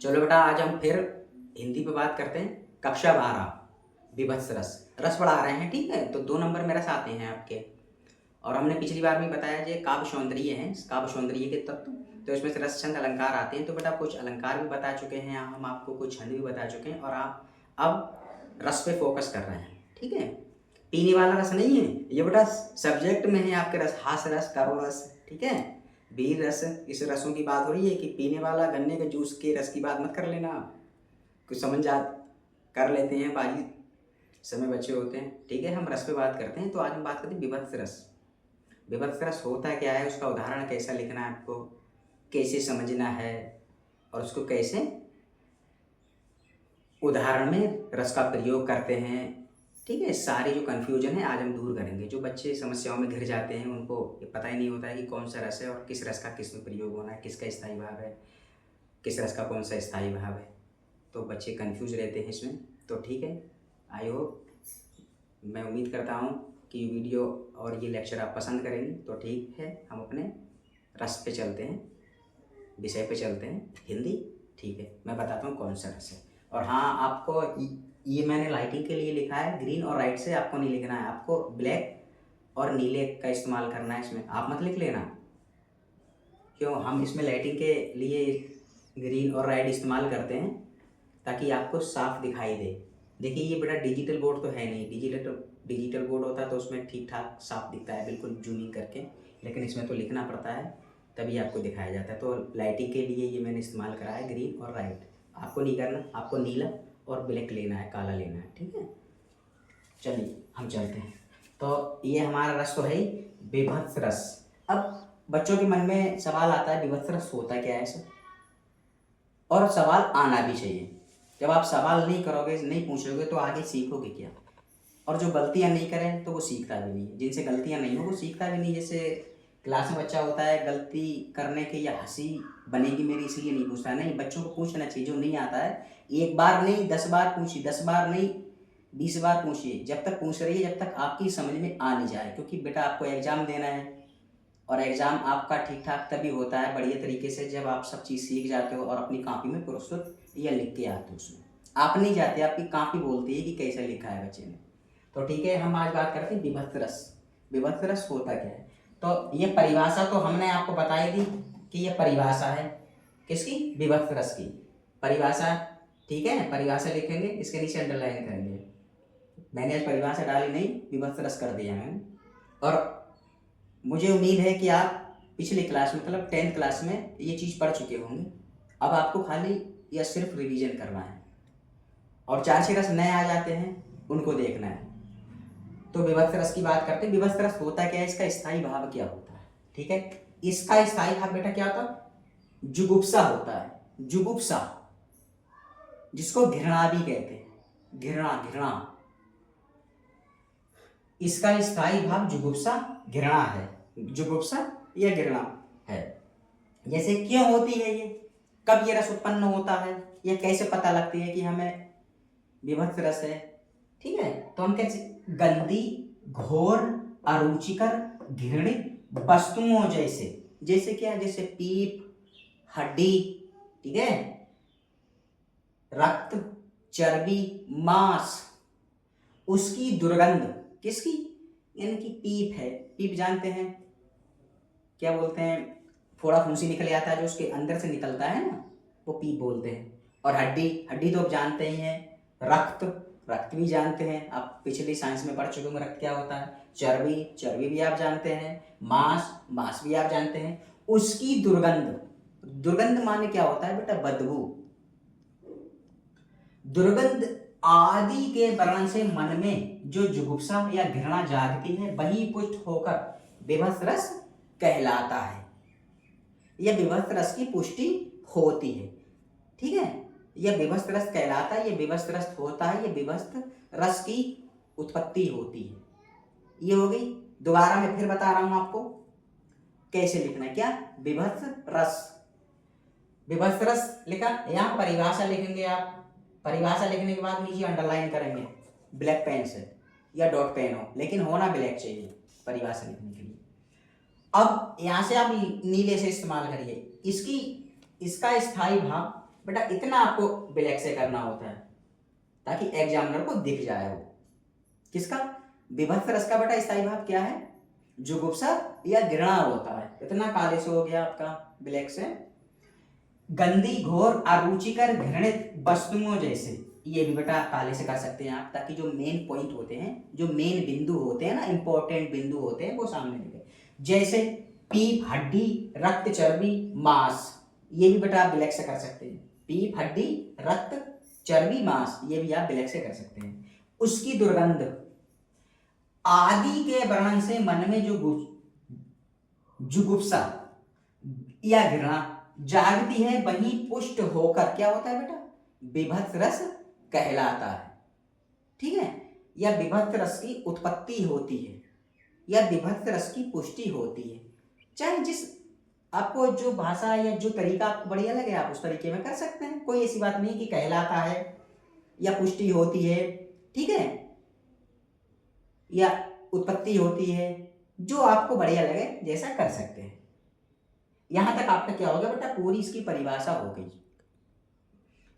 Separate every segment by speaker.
Speaker 1: चलो बेटा, आज हम फिर हिंदी पे बात करते हैं। कक्षा 12 विभत्स रस रस पढ़ा रहे हैं, ठीक है। तो 2 नंबर मेरे साथ हैं आपके। और हमने पिछली बार भी बताया जो काव्य सौंदर्य है, काव्य सौंदर्य के तत्व, तो इसमें से रस छंद अलंकार आते हैं। तो बेटा कुछ अलंकार भी बता चुके हैं हम आपको, कुछ छंद भी बता चुके हैं, और आप अब रस पे फोकस कर रहे हैं, ठीक है। पीने वाला रस नहीं है ये बेटा, सब्जेक्ट में है आपके रस, हास रस, करुण रस, ठीक है। वीर रस, इस रसों की बात हो रही है कि पीने वाला गन्ने के जूस के रस की बात मत कर लेना। कुछ समझ जा कर लेते हैं बाजी, समय बच्चे होते हैं, ठीक है। हम रस पे बात करते हैं। तो आज हम बात करते हैं विभत्स रस। विभत्स रस होता क्या है, उसका उदाहरण कैसा लिखना है आपको, कैसे समझना है, और उसको कैसे उदाहरण में रस का प्रयोग करते हैं, ठीक है। सारी जो कन्फ्यूजन है आज हम दूर करेंगे। जो बच्चे समस्याओं में घिर जाते हैं उनको ये पता ही नहीं होता है कि कौन सा रस है और किस रस का किस में प्रयोग होना है, किसका स्थायी भाव है, किस रस का कौन सा स्थायी भाव है। तो बच्चे कंफ्यूज रहते हैं इसमें। तो ठीक है, आई होप, मैं उम्मीद करता हूँ कि वीडियो और ये लेक्चर आप पसंद करेंगे। तो ठीक है, हम अपने रस पे चलते हैं, विषय पे चलते हैं, हिंदी, ठीक है। मैं बताता हूँ कौन सा रस है। और हाँ, आपको ये मैंने लाइटिंग के लिए लिखा है, ग्रीन और राइट से आपको नहीं लिखना है, आपको ब्लैक और नीले का इस्तेमाल करना है इसमें, आप मत लिख लेना। क्यों, हम इसमें लाइटिंग के लिए ग्रीन और राइट इस्तेमाल करते हैं ताकि आपको साफ दिखाई दे। देखिए ये बेटा डिजिटल बोर्ड तो है नहीं, डिजिटल बोर्ड होता तो उसमें ठीक ठाक साफ दिखता है, बिल्कुल जूमिंग करके, लेकिन इसमें तो लिखना पड़ता है तभी आपको दिखाया जाता है। तो लाइटिंग के लिए ये मैंने इस्तेमाल करा है ग्रीन और राइट। आपको नहीं करना, आपको नीला और ब्लैक लेना है, काला लेना है, ठीक है। चलिए हम चलते हैं। तो ये हमारा रस तो है ही, विभत्स रस। अब बच्चों के मन में सवाल आता है विभत्स रस होता क्या है सर, और सवाल आना भी चाहिए। जब आप सवाल नहीं करोगे, नहीं पूछोगे, तो आगे सीखोगे क्या। और जो गलतियां नहीं करें तो वो सीखता भी नहीं, जिनसे गलतियां नहीं हो वो सीखता भी नहीं। जैसे क्लास में बच्चा होता है, गलती करने के या हंसी बनेगी मेरी इसलिए नहीं पूछता, नहीं, बच्चों को पूछना चाहिए। जो नहीं आता है एक बार नहीं 10 बार पूछिए, 10 बार नहीं 20 बार पूछिए, जब तक पूछ रही है जब तक आपकी समझ में आ नहीं जाए। क्योंकि बेटा आपको एग्जाम देना है, और एग्जाम आपका ठीक ठाक तभी होता है बढ़िया तरीके से जब आप सब चीज़ सीख जाते हो और अपनी कॉपी में प्रस्तुत या लिख के आते हो। उसमें आप नहीं जाते, आपकी कॉपी बोलती है कि कैसे लिखा है बच्चे ने। तो ठीक है, हम आज बात करते हैं विभत्स रस। विभत्स रस होता क्या है। तो ये परिभाषा तो हमने आपको बताई थी कि ये परिभाषा है किसकी, विभत्स रस की परिभाषा, ठीक है। परिभाषा लिखेंगे, इसके नीचे अंडरलाइन करेंगे। मैंने आज परिभाषा डाली नहीं, विभत्स रस कर दिया मैंने। और मुझे उम्मीद है कि आप पिछली क्लास में, मतलब 10th क्लास में ये चीज़ पढ़ चुके होंगे। अब आपको खाली या सिर्फ रिवीजन करना है, और 4-6 रस नए आ जाते हैं उनको देखना है। तो विभत्स रस की बात करते हैं। विभत्स रस होता क्या है, इसका स्थायी भाव क्या होता है, ठीक है। इसका स्थायी भाव बेटा क्या होता है, जुगुप्सा होता है। जुगुप्सा, जिसको घृणा भी कहते हैं, घृणा, घृणा, इसका स्थायी भाव जुगुप्सा घृणा है, जुगुप्सा या घृणा है। जैसे क्यों होती है ये, कब ये रस उत्पन्न होता है, या कैसे पता लगती है कि हमें विभत्स रस है, ठीक है। तो हम कैसे, गंदी, घोर, अरुचिकर, घृणित वस्तुओं जैसे, जैसे क्या, जैसे पीप, हड्डी, ठीक है, रक्त, चर्बी, मांस, उसकी दुर्गंध, किसकी, यानी कि पीप है। पीप जानते हैं क्या बोलते हैं, फोड़ा फुंसी निकल आता है जो उसके अंदर से निकलता है ना, वो पीप बोलते हैं। और हड्डी, हड्डी तो आप जानते ही हैं। रक्त, रक्त भी जानते हैं, आप पिछली साइंस में पढ़ चुके होंगे रक्त क्या होता है। चर्बी, चर्बी भी आप जानते हैं। मांस, मांस भी आप जानते हैं। उसकी दुर्गंध, दुर्गंध माने क्या होता है बेटा, बदबू। दुर्गंध आदि के वर्णन से मन में जो जुगुप्सा या घृणा जागती है वही पुष्ट होकर विभत्स रस कहलाता है। यह विभत्स रस की पुष्टि होती है, ठीक है। यह विभत्स रस कहलाता है, यह विभत्स रस होता है, यह विभत्स रस की उत्पत्ति होती है। ये हो गई। दोबारा मैं फिर बता रहा हूं आपको कैसे लिखना है, क्या, विभत्स रस। विभत्स रस लिखा, यहां परिभाषा लिखेंगे आप। परिभाषा लिखने के बाद नीचे अंडरलाइन करेंगे ब्लैक पेन से, या डॉट पेन हो, लेकिन होना ब्लैक चाहिए परिभाषा लिखने के लिए। अब यहां से आप नीले से इस्तेमाल करिए। इसका स्थायी भाव बेटा इतना आपको ब्लैक से करना होता है ताकि एग्जामिनर को दिख जाए वो किसका, विभत्स रस का बेटा स्थायी भाव क्या है, जुगुप्सा या घृणा होता है। इतना काले से हो गया आपका ब्लैक से। गंदी, घोर, अरुचिकर, घृणित वस्तुओं जैसे, ये भी बेटा काले से कर सकते हैं आप, ताकि जो मेन पॉइंट होते हैं, जो मेन बिंदु होते हैं ना, इंपॉर्टेंट बिंदु होते हैं, वो सामने दिखे। जैसे पीप, हड्डी, रक्त, चर्बी, मांस, ये भी बेटा आप ब्लैक से कर सकते हैं। पीप, हड्डी, रक्त, चर्बी, मांस, ये भी आप ब्लैक से कर सकते हैं। उसकी दुर्गंध आदि के वर्णन से मन में जो जुगुप्सा या घृणा जागती है, वहीं पुष्ट होकर क्या होता है बेटा, विभत्स रस कहलाता है। ठीक है, या विभत्स रस की उत्पत्ति होती है या विभत्स रस की पुष्टि होती है। चाहे जिस आपको जो भाषा या जो तरीका आपको बढ़िया लगे आप उस तरीके में कर सकते हैं, कोई ऐसी बात नहीं कि कहलाता है या पुष्टि होती है, ठीक है, या उत्पत्ति होती है, जो आपको बढ़िया लगे जैसा कर सकते हैं। यहां तक आपका क्या हो गया बेटा, पूरी इसकी परिभाषा हो गई।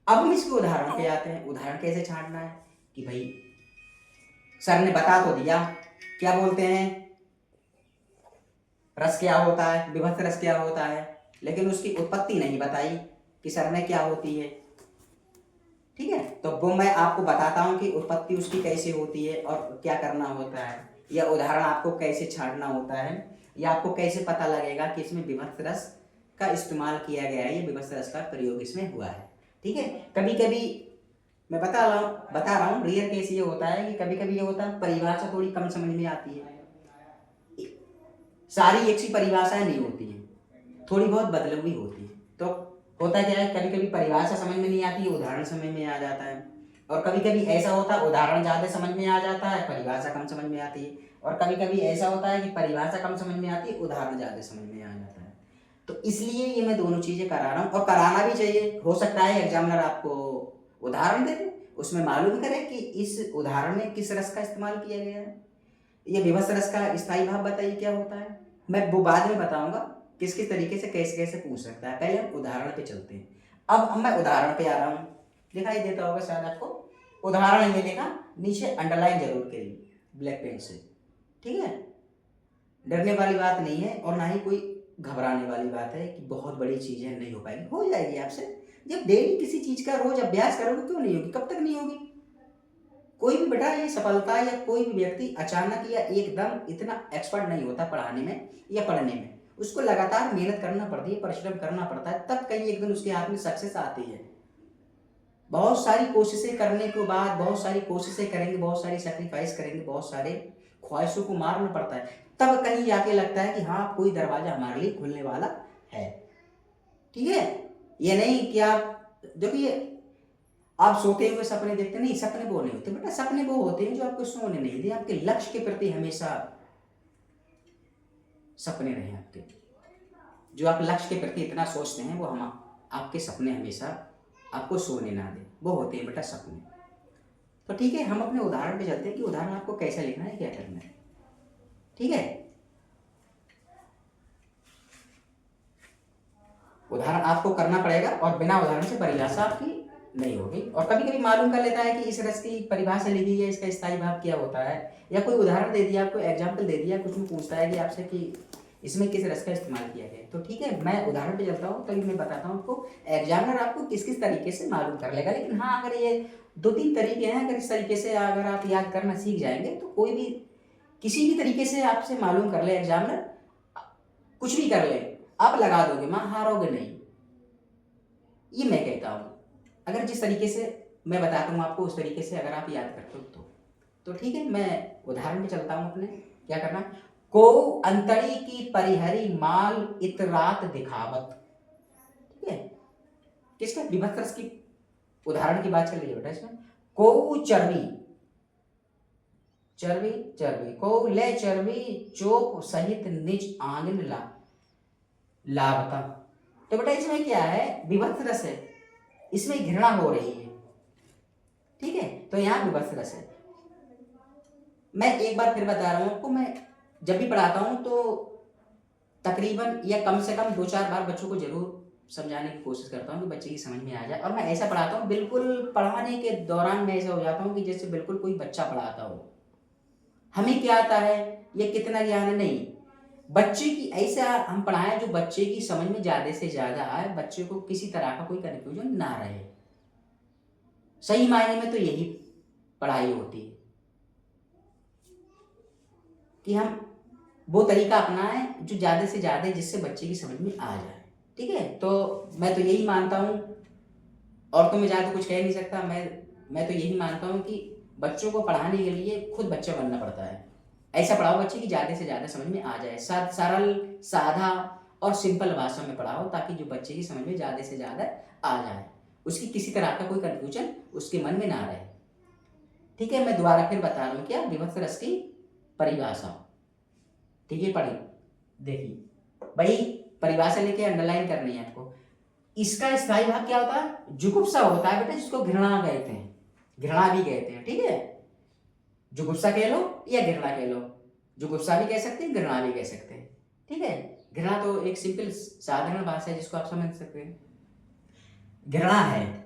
Speaker 1: अब हम इसके उदाहरण पे आते हैं। उदाहरण कैसे छांटना है कि भाई सर ने बता तो दिया क्या बोलते हैं, रस क्या होता है, विभत्स रस क्या होता है, लेकिन उसकी उत्पत्ति नहीं बताई कि सर में क्या होती है। ठीक है, तो वो मैं आपको बताता हूं कि उत्पत्ति उसकी कैसे होती है और क्या करना होता है, या उदाहरण आपको कैसे छांटना होता है, या आपको कैसे पता लगेगा कि इसमें विभत्स रस का इस्तेमाल किया गया है, ये विभत्स रस का प्रयोग इसमें हुआ है। ठीक है, कभी कभी मैं बता रहा हूँ रियल केस ये होता है कि कभी कभी ये होता है परिभाषा थोड़ी कम समझ में आती है, सारी एक सी परिभाषाएं नहीं होती है, थोड़ी बहुत बदली हुई होती है। तो होता क्या है, कभी कभी परिभाषा समझ में नहीं आती है, उदाहरण समझ में आ जाता है, और कभी कभी ऐसा होता है उदाहरण ज्यादा समझ में आ जाता है, परिभाषा कम समझ में आती है, और कभी कभी ऐसा होता है कि परिभाषा कम समझ में आती है, उदाहरण ज्यादा समझ में आ जाता है। तो इसलिए ये मैं दोनों चीजें करा रहा हूँ, और कराना भी चाहिए। हो सकता है एग्जामिनर आपको उदाहरण दे दे, उसमें मालूम करे कि इस उदाहरण में किस रस का इस्तेमाल किया गया है, ये विभत्स रस का स्थायी भाव बताइए क्या होता है। मैं वो बाद में बताऊंगा किस किस तरीके से कैसे कैसे पूछ सकता है, पहले हम उदाहरण पे चलते हैं। अब मैं उदाहरण पे आ रहा हूँ, दिखाई देता होगा शायद आपको, उदाहरण ये देखा, नीचे अंडरलाइन जरूर करिए ब्लैक पेन से। ठीक है, डरने वाली बात नहीं है और ना ही कोई घबराने वाली बात है कि बहुत बड़ी चीजें नहीं हो पाएगी, हो जाएगी आपसे। जब डेली किसी चीज का रोज अभ्यास करोगे क्यों नहीं होगी, कब तक नहीं होगी। कोई भी बेटा ये सफलता या कोई भी व्यक्ति अचानक या एकदम इतना एक्सपर्ट नहीं होता पढ़ाने में या पढ़ने में, उसको लगातार मेहनत करना पड़ती है, परिश्रम करना पड़ता है, तब कहीं एक दिन उसके हाथ में सक्सेस आती है। बहुत सारी कोशिशें करने के बाद, बहुत सारी कोशिशें करेंगे, बहुत सारी सेक्रीफाइस करेंगे, बहुत सारे ख्वाहिशों को मारना पड़ता है, तब कहीं जाके लगता है कि हाँ कोई दरवाजा हमारे लिए खुलने वाला है। ठीक है, ये नहीं कि आप देखिए आप सोते हुए सपने देखते नहीं, सपने वो नहीं होते बेटा, सपने वो होते हैं जो आपको सोने नहीं दे, आपके लक्ष्य के प्रति हमेशा सपने रहे आपके, जो आप लक्ष्य के प्रति इतना सोचते हैं वो हम आपके सपने हमेशा आपको सोने ना दे, वो होते हैं बेटा सपने। तो ठीक है, हम अपने उदाहरण पे चलते हैं कि उदाहरण आपको कैसे लिखना है, क्या करना है। ठीक है, उदाहरण आपको करना पड़ेगा और बिना उदाहरण से परिभाषा आपकी नहीं होगी। और कभी कभी मालूम कर लेता है कि इस रस की परिभाषा लिखी है, इसका स्थायी भाव क्या होता है, या कोई उदाहरण दे दिया, आपको एग्जाम्पल दे दिया, कुछ में पूछता है कि आपसे कि इसमें किस रस का इस्तेमाल किया गया। तो ठीक है, मैं उदाहरण पे चलता हूँ, तभी मैं बताता हूँ आपको, एग्जामिनर आपको किस किस तरीके से मालूम कर लेगा। लेकिन हाँ, अगर ये 2-3 तरीके हैं, अगर इस तरीके से अगर आप याद करना सीख जाएंगे तो कोई भी किसी भी तरीके से आपसे मालूम कर ले एग्जामिनर, कुछ भी कर ले, आप लगा दोगे, मां हारोगे नहीं, ये मैं कहता हूँ। अगर जिस तरीके से मैं बताता हूँ आपको उस तरीके से अगर आप याद करते हो तो ठीक है, मैं उदाहरण पे चलता हूँ अपने। क्या करना, को अंतरी की परिहरी माल इतरात दिखावत। ठीक है, किसका, विभत्स रस की उदाहरण की बात चल रही है बेटा इसमें। को चर्बी, चर्बी चर्बी, को ले चर्बी चोप सहित निज आंगन लाभता। तो बेटा इसमें क्या है, विभत्स रस है, इसमें घृणा हो रही है। ठीक है, तो यहां विभत्स रस है। मैं एक बार फिर बता रहा हूं आपको, मैं जब भी पढ़ाता हूं तो तकरीबन या कम से कम 2-4 बार बच्चों को जरूर समझाने की कोशिश करता हूँ कि बच्चे की समझ में आ जाए। और मैं ऐसा पढ़ाता हूँ, बिल्कुल पढ़ाने के दौरान मैं ऐसा हो जाता हूँ कि जैसे बिल्कुल कोई बच्चा पढ़ाता हो। हमें क्या आता है, ये कितना ज्ञान है, नहीं, बच्चे की ऐसा हम पढ़ाएं जो बच्चे की समझ में ज़्यादा से ज़्यादा आए, बच्चे को किसी तरह का कोई कन्फ्यूजन ना रहे। सही मायने में तो यही पढ़ाई होती है कि हम वो तरीका अपनाएं जो ज़्यादा से ज़्यादा जिससे बच्चे की समझ में आ जाए। ठीक है, तो मैं तो यही मानता हूँ, और तो मैं ज़्यादा कुछ कह नहीं सकता। मैं तो यही मानता हूँ कि बच्चों को पढ़ाने के लिए खुद बच्चा बनना पड़ता है। ऐसा पढ़ाओ बच्चे की ज़्यादा से ज़्यादा समझ में आ जाए, सरल, सादा और सिंपल भाषा में पढ़ाओ, ताकि जो बच्चे की समझ में ज़्यादा से ज़्यादा आ जाए, उसकी किसी तरह का कोई कन्फ्यूजन उसके मन में ना रहे। ठीक है, मैं दोबारा फिर बता रहा हूँ क्या विभक्त रस की परिभाषा। ठीक है, पढ़िए, देखिए भाई, परिभाषा लेके अंडरलाइन करनी है आपको। इसका स्थायी भाग क्या होता है, जुगुप्सा होता है बेटा, जिसको घृणा कहते हैं, घृणा भी कहते हैं। ठीक है, जुगुप्सा कह लो या घृणा कह लो, जुगुप्सा भी कह सकते हैं, घृणा भी कह सकते हैं। ठीक है, घृणा तो एक सिंपल साधारण भाषा है जिसको आप समझ सकते हैं। घृणा है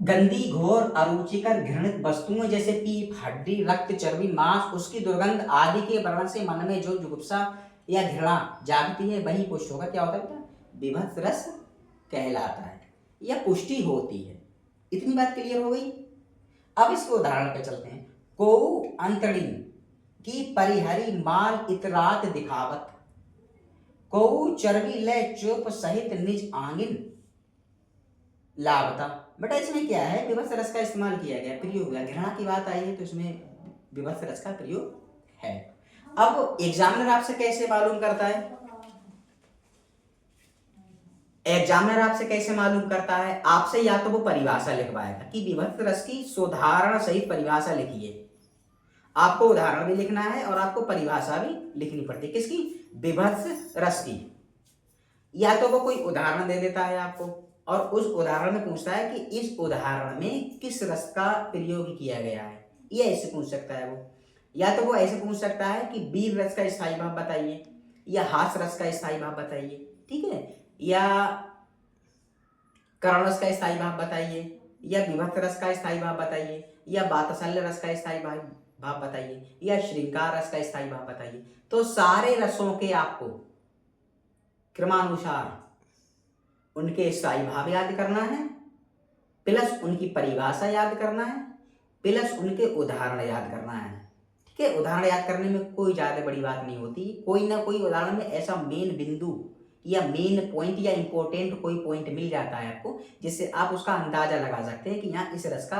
Speaker 1: गंदी, घोर, अरुचिकर, घृणित वस्तुओं जैसे पीप, हड्डी, रक्त, चर्बी, मांस, उसकी दुर्गंध आदि के वर्णन से मन में जो जुगुप्सा या घृणा जागती है, वही पुष्ट होगा क्या होता है बेटा, विभक्त रस कहलाता है, या पुष्टि होती है। इतनी बात क्लियर हो गई। अब इसके उदाहरण पे चलते हैं। को अंतरिन की परिहरी माल इतरात दिखावत, को चर्बी ले चुप सहित निज आंगिन लाभता। बेटा इसमें क्या है, विभक्त रस का इस्तेमाल किया गया, प्रयोग हुआ, घृणा की बात आई है तो इसमें विभक्त रस का प्रयोग है। अब एग्जामिनर आपसे कैसे मालूम करता है, एग्जामिनर आपसे कैसे मालूम करता है, आपसे या तो वो परिभाषा लिखवाएगा कि विभक्त रस की सुधारण सहित परिभाषा लिखिए। आपको उदाहरण भी लिखना है और आपको परिभाषा भी लिखनी पड़ती है, किसकी, विभक्त रस की। या तो वो कोई उदाहरण दे देता है आपको और उस उदाहरण में पूछता है कि इस उदाहरण में किस रस का प्रयोग किया गया है, ये ऐसे पूछ सकता है वो। या तो वो ऐसे पूछ सकता है कि वीर रस का स्थायी भाव बताइए, या हास रस का स्थायी भाव बताइए। ठीक है, या कर्ण रस का स्थायी भाव बताइए, या विभक्त रस का स्थायी भाव बताइए, या वात्सल्य रस का स्थायी भाव बताइए, या श्रृंगार रस का स्थायी भाव बताइए। तो सारे रसों के आपको क्रमानुसार उनके स्थायी भाव याद करना है, प्लस उनकी परिभाषा याद करना है, प्लस उनके उदाहरण याद करना है। ठीक है, उदाहरण याद करने में कोई ज्यादा बड़ी बात नहीं होती, कोई ना कोई उदाहरण में ऐसा मेन बिंदु या मेन पॉइंट या इंपॉर्टेंट कोई पॉइंट मिल जाता है आपको, जिससे आप उसका अंदाजा लगा सकते हैं कि यहाँ इस रस का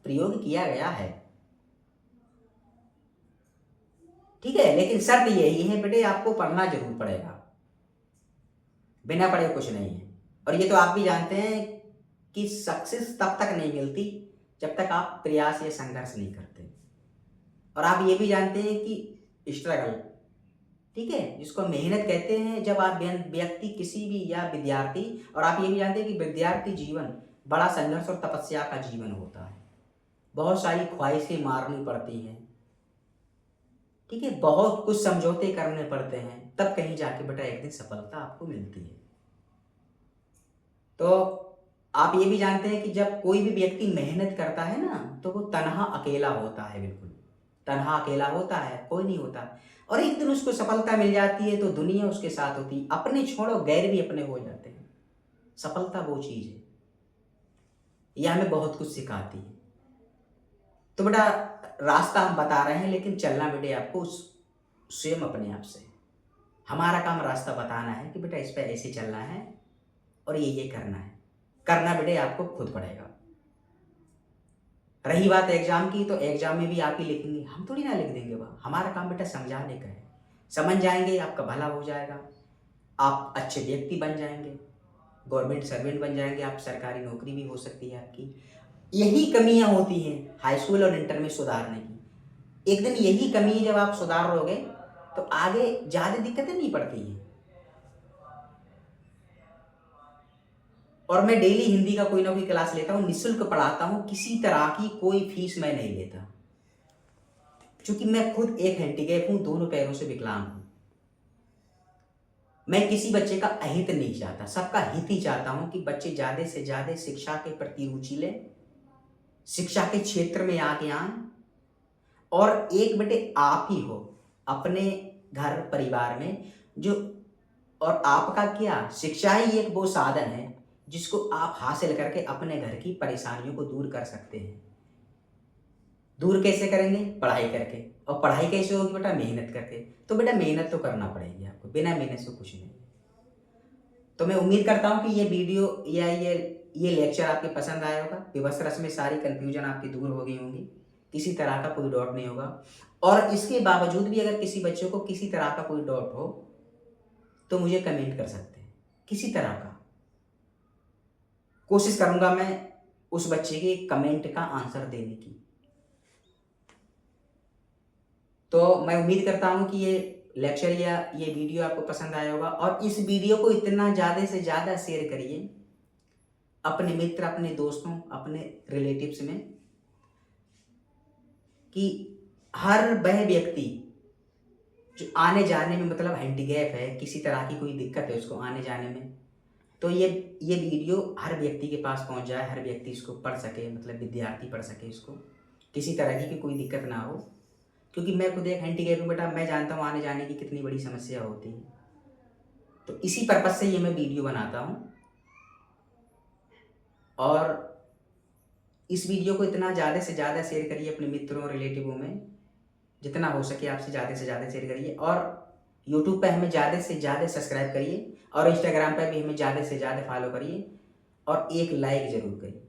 Speaker 1: प्रयोग किया गया है। ठीक है, लेकिन शर्त यही है बेटे, आपको पढ़ना जरूर पड़ेगा, बिना पढ़े कुछ नहीं है। और ये तो आप भी जानते हैं कि सक्सेस तब तक नहीं मिलती जब तक आप प्रयास या संघर्ष नहीं करते। और आप ये भी जानते हैं कि स्ट्रगल, ठीक है, जिसको मेहनत कहते हैं, जब आप व्यक्ति किसी भी या विद्यार्थी, और आप ये भी जानते हैं कि विद्यार्थी जीवन बड़ा संघर्ष और तपस्या का जीवन होता है, बहुत सारी ख्वाहिशें मारनी पड़ती हैं। ठीक है, बहुत कुछ समझौते करने पड़ते हैं, तब कहीं जाके बेटा एक दिन सफलता आपको मिलती है। तो आप ये भी जानते हैं कि जब कोई भी व्यक्ति मेहनत करता है ना, तो वो तनहा अकेला होता है, बिल्कुल तनहा अकेला होता है, कोई नहीं होता। और एक दिन उसको सफलता मिल जाती है तो दुनिया उसके साथ होती है, अपने छोड़ो गैर भी अपने हो जाते हैं। सफलता वो चीज है, यह हमें बहुत कुछ सिखाती है। तो बेटा रास्ता हम बता रहे हैं, लेकिन चलना बेटे आपको स्वयं अपने आप से। हमारा काम रास्ता बताना है कि बेटा इस पे ऐसे चलना है और ये करना है, करना बेटे आपको खुद पड़ेगा। रही बात एग्जाम की, तो एग्जाम में भी आप ही लिखेंगे, हम थोड़ी ना लिख देंगे, वह हमारा काम बेटा समझाने का है। समझ जाएंगे, आपका भला हो जाएगा, आप अच्छे व्यक्ति बन जाएंगे, गवर्नमेंट सर्वेंट बन जाएंगे, आप सरकारी नौकरी भी हो सकती है आपकी। यही कमियां होती हैं हाई स्कूल और इंटर में सुधारने की। एक दिन यही कमी जब आप सुधार लोगे तो आगे ज्यादा दिक्कतें नहीं पड़ती हैं। और मैं डेली हिंदी का कोई ना कोई क्लास लेता हूँ, निःशुल्क पढ़ाता हूँ, किसी तरह की कोई फीस मैं नहीं लेता, क्योंकि मैं खुद एक हैंडीकैप हूँ, दोनों पैरों से विकलांग हूँ। मैं किसी बच्चे का अहित नहीं चाहता, सबका हित ही चाहता हूँ कि बच्चे ज़्यादा से ज़्यादा शिक्षा के प्रति रुचि लें, शिक्षा के क्षेत्र में आगे आएँ और एक बेटे आप ही हो अपने घर परिवार में जो, और आपका क्या, शिक्षा ही एक वो साधन है जिसको आप हासिल करके अपने घर की परेशानियों को दूर कर सकते हैं। दूर कैसे करेंगे? पढ़ाई करके। और पढ़ाई कैसे होगी बेटा? मेहनत करके। तो बेटा मेहनत तो करना पड़ेगी आपको, बिना मेहनत से कुछ नहीं। तो मैं उम्मीद करता हूँ कि ये वीडियो या ये लेक्चर आपके पसंद आया होगा। विवश रस में सारी कन्फ्यूजन आपकी दूर हो गई होंगी, किसी तरह का कोई डाउट नहीं होगा। और इसके बावजूद भी अगर किसी बच्चे को किसी तरह का कोई डाउट हो तो मुझे कमेंट कर सकते हैं, किसी तरह का। कोशिश करूंगा मैं उस बच्चे के कमेंट का आंसर देने की। तो मैं उम्मीद करता हूं कि ये लेक्चर या ये वीडियो आपको पसंद आया होगा, और इस वीडियो को इतना ज़्यादा से ज़्यादा शेयर करिए अपने मित्र, अपने दोस्तों, अपने रिलेटिव्स में, कि हर वह व्यक्ति जो आने जाने में मतलब हैंडीकैप है, किसी तरह की कोई दिक्कत है उसको आने जाने में, तो ये वीडियो हर व्यक्ति के पास पहुंच जाए, हर व्यक्ति इसको पढ़ सके, मतलब विद्यार्थी पढ़ सके इसको, किसी तरह की कोई दिक्कत ना हो। क्योंकि मैं खुद एक हैंडीकैप हूँ बेटा, मैं जानता हूँ आने जाने की कितनी बड़ी समस्या होती है। तो इसी पर्पज़ से ये मैं वीडियो बनाता हूँ। और इस वीडियो को इतना ज़्यादा से ज़्यादा शेयर करिए अपने मित्रों रिलेटिवों में, जितना हो सके आपसे ज़्यादा से ज़्यादा शेयर करिए। और यूट्यूब पे हमें ज़्यादा से ज़्यादा सब्सक्राइब करिए, और इंस्टाग्राम पे भी हमें ज़्यादा से ज़्यादा फॉलो करिए, और एक लाइक ज़रूर करिए।